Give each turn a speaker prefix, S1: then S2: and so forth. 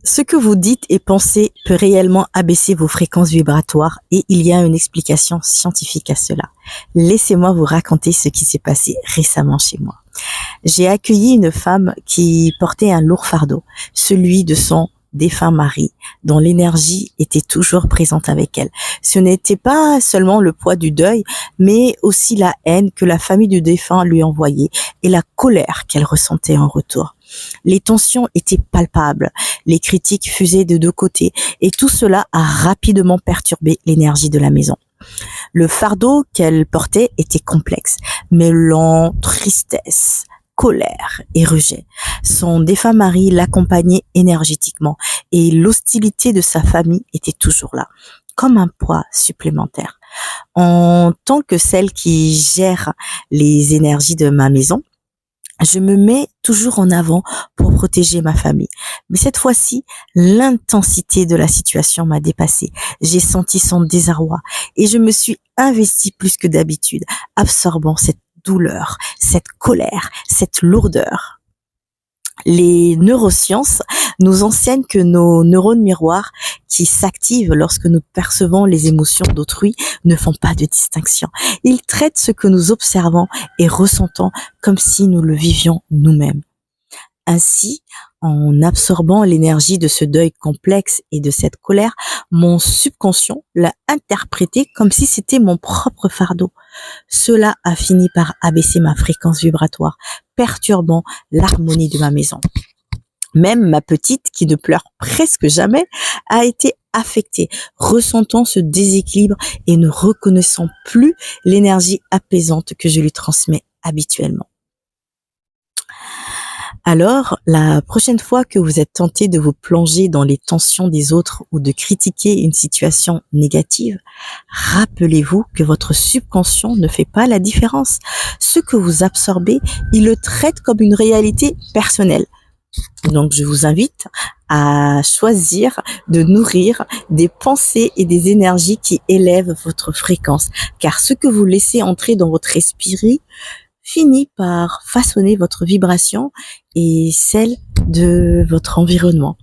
S1: Ce que vous dites et pensez peut réellement abaisser vos fréquences vibratoires et il y a une explication scientifique à cela. Laissez-moi vous raconter ce qui s'est passé récemment chez moi. J'ai accueilli une femme qui portait un lourd fardeau, celui de son défunt mari, dont l'énergie était toujours présente avec elle. Ce n'était pas seulement le poids du deuil, mais aussi la haine que la famille du défunt lui envoyait et la colère qu'elle ressentait en retour. Les tensions étaient palpables, les critiques fusaient de deux côtés et tout cela a rapidement perturbé l'énergie de la maison. Le fardeau qu'elle portait était complexe, mêlant tristesse, colère et rejet. Son défunt mari l'accompagnait énergétiquement et l'hostilité de sa famille était toujours là, comme un poids supplémentaire. En tant que celle qui gère les énergies de ma maison, je me mets toujours en avant pour protéger ma famille. Mais cette fois-ci, l'intensité de la situation m'a dépassée. J'ai senti son désarroi et je me suis investie plus que d'habitude, absorbant cette douleur, cette colère, cette lourdeur. Les neurosciences nous enseignent que nos neurones miroirs qui s'activent lorsque nous percevons les émotions d'autrui ne font pas de distinction. Ils traitent ce que nous observons et ressentons comme si nous le vivions nous-mêmes. Ainsi, en absorbant l'énergie de ce deuil complexe et de cette colère, mon subconscient l'a interprété comme si c'était mon propre fardeau. Cela a fini par abaisser ma fréquence vibratoire, perturbant l'harmonie de ma maison. Même ma petite, qui ne pleure presque jamais, a été affectée, ressentant ce déséquilibre et ne reconnaissant plus l'énergie apaisante que je lui transmets habituellement. Alors, la prochaine fois que vous êtes tenté de vous plonger dans les tensions des autres ou de critiquer une situation négative, rappelez-vous que votre subconscient ne fait pas la différence. Ce que vous absorbez, il le traite comme une réalité personnelle. Donc, je vous invite à choisir de nourrir des pensées et des énergies qui élèvent votre fréquence, car ce que vous laissez entrer dans votre esprit finit par façonner votre vibration et celle de votre environnement.